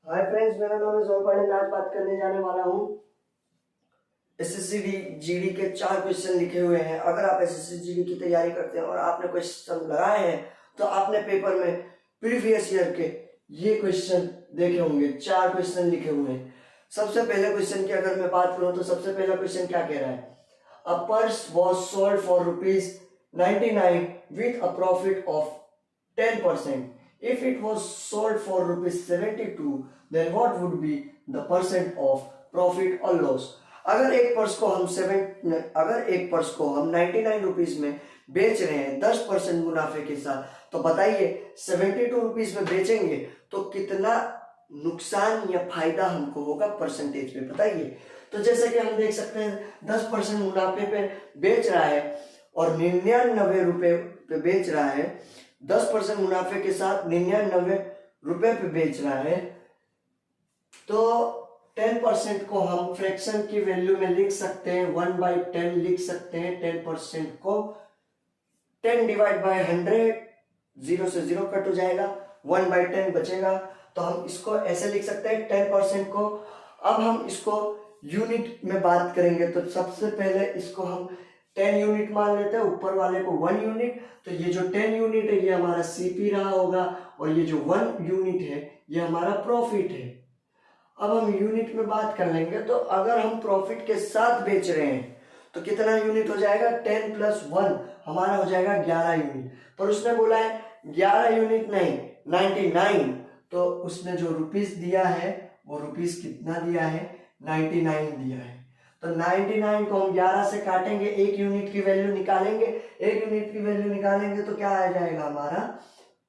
Hi friends, मेरा नाम है जोर पांडे। मैं आज बात करने जाने वाला हूँ एसएससी जीडी के 4 क्वेश्चन लिखे हुए हैं। अगर आप एसएससी जीडी की तैयारी करते हैं और आपने क्वेश्चन लगाए हैं तो आपने पेपर में प्रीवियस ईयर के ये क्वेश्चन देखे होंगे। 4 क्वेश्चन लिखे हुए हैं। सबसे पहले क्वेश्चन की अगर मैं बात करूँ तो सबसे पहला क्वेश्चन क्या कह रहा है? A purse was sold for ₹99 with a profit of 10%. If it was sold for ₹72, then what would be the percent of profit or loss? अगर एक पर्स को हम 99 रुपीज में बेच रहे हैं 10% मुनाफे के साथ, तो बताइए 72 रुपीज में बेचेंगे तो कितना नुकसान या फायदा हमको होगा परसेंटेज पे बताइए। तो जैसे कि हम देख सकते हैं 10% मुनाफे पे बेच रहा है और 99 रुपए पे बेच रहा है। 10% मुनाफे के साथ 99 रुपए पे बेच रहा है, तो 10% को हम फ्रैक्शन की वैल्यू में लिख सकते हैं 1/10 लिख सकते हैं। 10% को 10 डिवाइड बाय 100, 0 से 0 कट हो जाएगा, 1/10 बचेगा। तो हम इसको ऐसे लिख सकते हैं 10% को। अब हम इसको यूनिट में बात करेंगे तो सबसे पहले इसको हम 10 यूनिट मान लेते हैं, ऊपर वाले को 1 यूनिट। तो ये जो 10 यूनिट है ये हमारा सीपी रहा होगा और ये जो 1 यूनिट है ये हमारा प्रॉफिट है। अब हम यूनिट में बात कर लेंगे तो अगर हम प्रॉफिट के साथ बेच रहे हैं तो कितना यूनिट हो जाएगा? 10 + 1 हमारा हो जाएगा 11 यूनिट। पर उसने बोला है 11 यूनिट नहीं 99, तो उसने जो रुपीस दिया है वो रुपीस कितना दिया है? 99 दिया है। तो 99 को हम 11 से काटेंगे, 1 यूनिट की वैल्यू निकालेंगे। 1 यूनिट की वैल्यू निकालेंगे तो क्या आ जाएगा? हमारा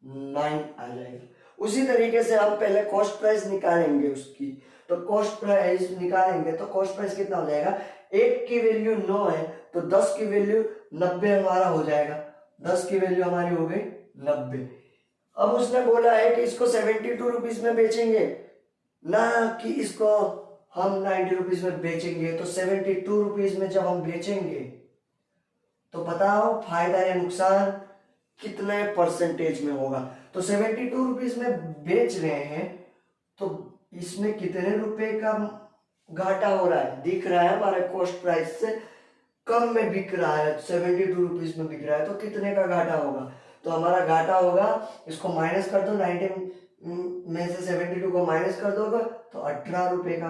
9 आ जाएगा। उसी तरीके से हम पहले कॉस्ट प्राइस निकालेंगे उसकी। तो कॉस्ट प्राइस निकालेंगे तो कॉस्ट प्राइस कितना हो जाएगा? 1 की वैल्यू 9 है तो 10 की वैल्यू 90 हमारा हो जाएगा। 10 की वैल्यू हमारी हो गई 90। अब उसने बोला है कि इसको 72 रुपीज में बेचेंगे, ना कि इसको हम 90 रुपीज में बेचेंगे। तो 72 रुपीज में जब हम बेचेंगे तो बताओ फायदा या नुकसान कितने परसेंटेज में होगा? तो 72 रुपीज में बेच रहे हैं तो इसमें कितने रुपए का घाटा हो रहा है? दिख रहा है हमारे कॉस्ट प्राइस से कम में बिक रहा है, 72 रुपीज में बिक रहा है, तो कितने का घाटा होगा? तो हमारा घाटा होगा, इसको माइनस कर दो, 90 में से 72 को माइनस कर दोगे तो 18 रुपए का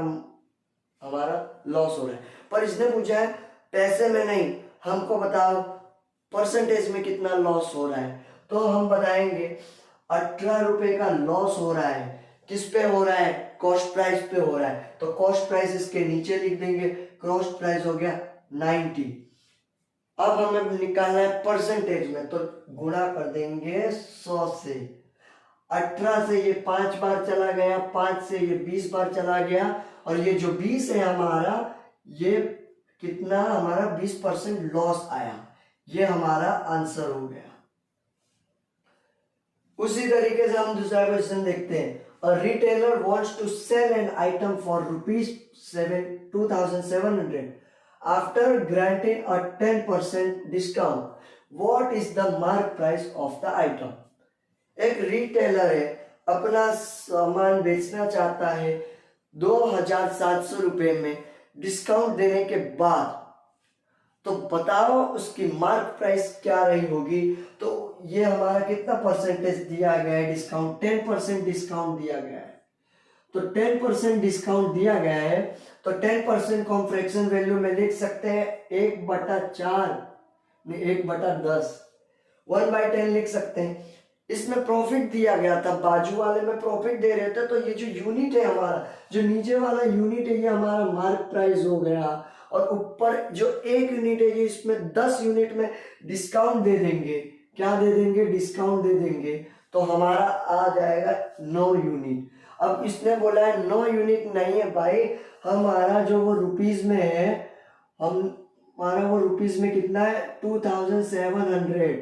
हमारा लॉस हो रहा है। पर इसने पूछा है पैसे में नहीं, हमको बताओ परसेंटेज में कितना लॉस हो रहा है। तो हम बताएंगे 18 रुपए का लॉस हो रहा है। किस पे हो रहा है? कॉस्ट प्राइस पे हो रहा है। तो कॉस्ट प्राइस इसके नीचे लिख देंगे। कॉस्ट प्राइस हो गया 90। अब हमें निकालना है परसेंटेज में, तो गुणा कर देंगे 100 से। 18 से ये 5 बार चला गया, 5 से ये 20 बार चला गया, और ये जो 20 है हमारा, ये कितना हमारा 20% लॉस आया। ये हमारा आंसर हो गया। उसी तरीके से हम दूसरा क्वेश्चन देखते हैं। A retailer wants to sell an item for ₹2,700 after granting a 10% discount. What is the mark price of the item? एक रिटेलर है, अपना सामान बेचना चाहता है 2,700 रुपए में डिस्काउंट देने के बाद, तो बताओ उसकी मार्क प्राइस क्या रही होगी। तो ये हमारा कितना परसेंटेज दिया गया है? डिस्काउंट 10% डिस्काउंट दिया गया है। तो 10% डिस्काउंट दिया गया है तो 10% को हम फ्रैक्शन वैल्यू में लिख सकते हैं 1/4 नहीं 1/10, 1/10 लिख सकते हैं। इसमें प्रॉफिट दिया गया था, बाजू वाले में प्रॉफिट दे रहे थे, तो ये जो यूनिट है हमारा, जो नीचे वाला यूनिट है ये हमारा मार्क प्राइस हो गया, और ऊपर जो 1 यूनिट है ये इसमें 10 यूनिट में डिस्काउंट दे देंगे। क्या दे देंगे? डिस्काउंट दे देंगे। तो हमारा आ जाएगा 9 यूनिट। अब इसने बोला है 9 यूनिट नहीं है भाई, हमारा जो वो रुपीज में है, हमारा वो रुपीज में कितना है? 2700 है।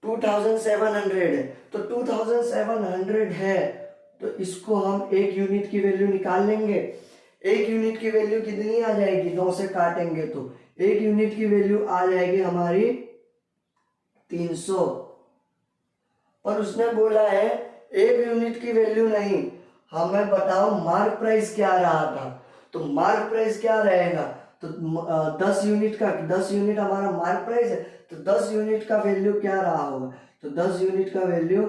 तो 2700 है तो इसको हम 1 यूनिट की वैल्यू निकाल लेंगे। 1 यूनिट की वैल्यू कितनी आ जाएगी? 9 से काटेंगे तो 1 यूनिट की वैल्यू आ जाएगी हमारी 300। और उसने बोला है 1 यूनिट की वैल्यू नहीं, हमें बताओ मार्क प्राइस क्या रहा था। तो मार्क प्राइस क्या रहेगा, तो 10 यूनिट का, 10 यूनिट हमारा मार्क प्राइस है, तो 10 यूनिट का वैल्यू क्या रहा होगा, तो 10 यूनिट का वैल्यू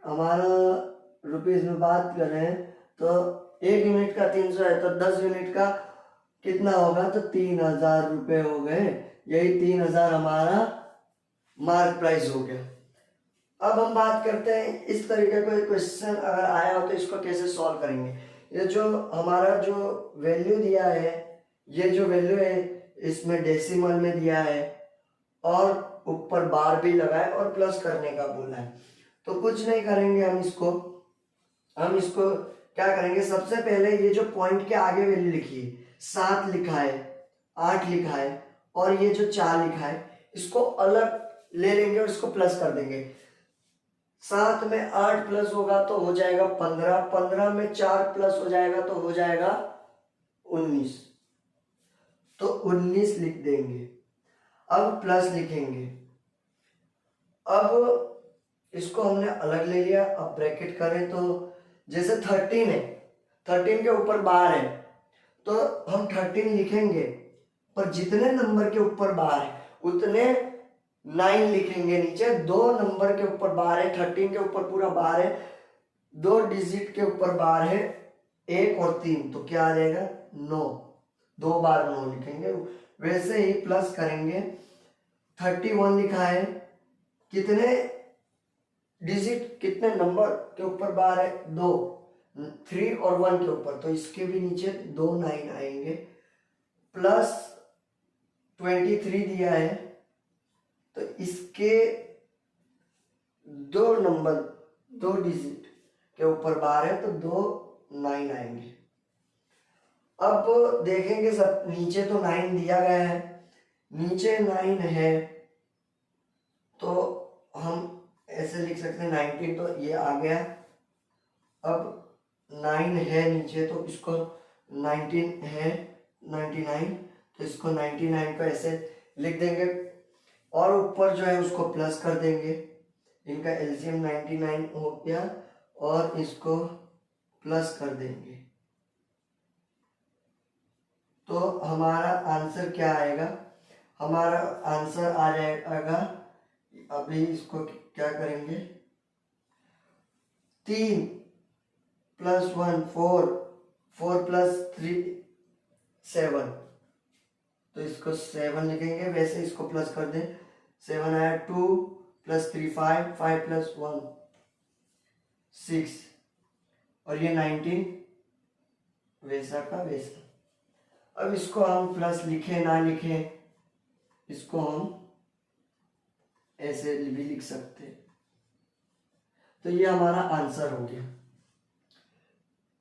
हमारा रुपीज में बात कर रहे हैं तो 1 यूनिट का 300 है, तो 10 यूनिट का कितना होगा, तो 3000 रुपये हो गए। यही 3000 हमारा मार्क प्राइस हो गया। अब हम बात करते हैं इस तरीके का क्वेश्चन अगर आया हो तो इसको कैसे सॉल्व करेंगे। ये जो हमारा जो वैल्यू दिया है, ये जो वैल्यू है इसमें डेसिमल में दिया है और ऊपर बार भी लगा है और प्लस करने का बोला है। तो कुछ नहीं करेंगे हम इसको क्या करेंगे, सबसे पहले ये जो पॉइंट के आगे वैल्यू लिखी है, 7 लिखा है, 8 लिखा है और ये जो 4 लिखा है, इसको अलग ले लेंगे और इसको प्लस कर देंगे। 7 में 8 प्लस होगा तो हो जाएगा 15, 15 में 4 प्लस हो जाएगा तो हो जाएगा 19, तो 19 लिख देंगे। अब प्लस लिखेंगे, अब इसको हमने अलग ले लिया। अब ब्रैकेट करें तो जैसे 13 है, 13 के ऊपर बार है तो हम 13 लिखेंगे, पर जितने नंबर के ऊपर बार है उतने 9 लिखेंगे नीचे। 2 नंबर के ऊपर बार है, 13 के ऊपर पूरा बार है, 2 डिजिट के ऊपर बार है, 1 और 3, तो क्या आ जाएगा 9, 2 बार 9 लिखेंगे। वैसे ही प्लस करेंगे, 31 लिखा है, कितने डिजिट कितने नंबर के ऊपर बार है, 2, 3 और 1 के ऊपर, तो इसके भी नीचे 2 9 आएंगे। प्लस 23 दिया है तो इसके 2 नंबर 2 डिजिट के ऊपर बार है तो 2 9 आएंगे। अब देखेंगे सब नीचे तो 9 दिया गया है, नीचे 9 है तो हम ऐसे लिख सकते हैं 19, तो ये आ गया। अब 9 है नीचे तो इसको 19 है 99, तो इसको 99 को ऐसे लिख देंगे और ऊपर जो है उसको प्लस कर देंगे। इनका एलसीएम 99 हो गया और इसको प्लस कर देंगे तो हमारा आंसर क्या आएगा, हमारा आंसर आ जाएगा। अभी इसको क्या करेंगे, 3 + 1 4, 4 + 3 7, तो इसको 7 लिखेंगे। वैसे इसको प्लस कर दें, 7 आया, 2 + 3 5, 5 + 1 6 और ये 19 वैसा का वैसा। अब इसको हम प्लस लिखे ना लिखे, इसको हम ऐसे भी लिख सकते हैं, तो ये हमारा आंसर हो गया।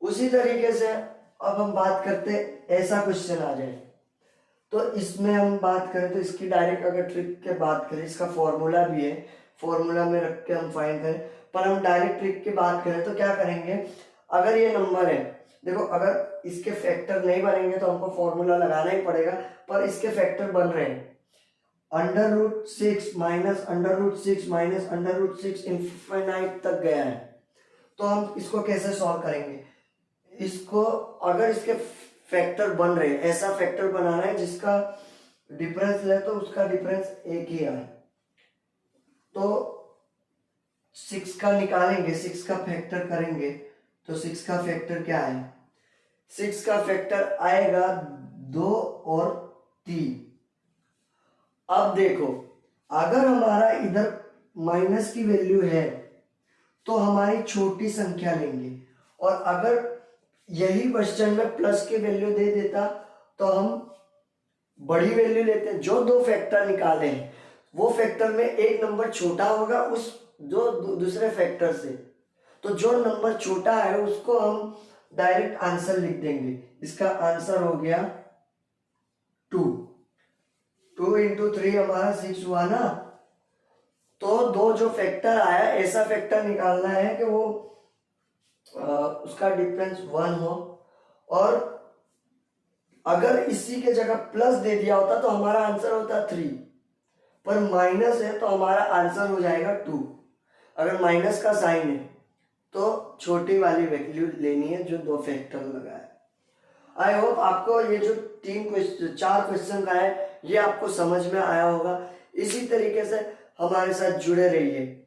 उसी तरीके से अब हम बात करते हैं, ऐसा क्वेश्चन आ जाए तो इसमें हम बात करें तो इसकी डायरेक्ट अगर ट्रिक के बात करें, इसका फॉर्मूला भी है, फॉर्मूला में रख के हम फाइंड करें, पर हम डायरेक्ट ट्रिक की बात करें तो क्या करेंगे, अगर ये नंबर है, देखो अगर इसके फैक्टर नहीं बनेंगे तो हमको फॉर्मूला लगाना ही पड़ेगा, पर इसके फैक्टर बन रहे हैं। √6 माइनस √6 माइनस √6 इनफाइनाइट तक गया है, तो हम इसको कैसे सॉल्व करेंगे, इसको अगर इसके फैक्टर बन रहे हैं, ऐसा फैक्टर बनाना है जिसका डिफरेंस है तो उसका डिफरेंस एक ही आए, तो 6 का निकालेंगे, 6 का फैक्टर करेंगे तो 6 का फैक्टर क्या है, 6 का फैक्टर आएगा 2 और 3। अब देखो अगर हमारा इधर माइनस की वैल्यू है तो हमारी छोटी संख्या लेंगे, और अगर यही क्वेश्चन में प्लस की वैल्यू दे देता तो हम बड़ी वैल्यू लेते हैं। जो 2 फैक्टर निकाले हैं वो फैक्टर में एक नंबर छोटा होगा उस जो दूसरे फैक्टर से, तो जो नंबर छोटा है उसको हम डायरेक्ट आंसर लिख देंगे। इसका आंसर हो गया 2 × 3 हमारा 6 हुआ ना, तो 2 जो फैक्टर आया ऐसा फैक्टर निकालना है कि वो उसका डिफरेंस 1 हो, और अगर इसी के जगह प्लस दे दिया होता तो हमारा आंसर होता 3, पर माइनस है तो हमारा आंसर हो जाएगा 2। अगर माइनस का साइन है तो छोटी वाली वैल्यू लेनी है जो 2 फैक्टर लगा है। आई होप आपको ये जो 4 क्वेश्चन का है ये आपको समझ में आया होगा। इसी तरीके से हमारे साथ जुड़े रहिए।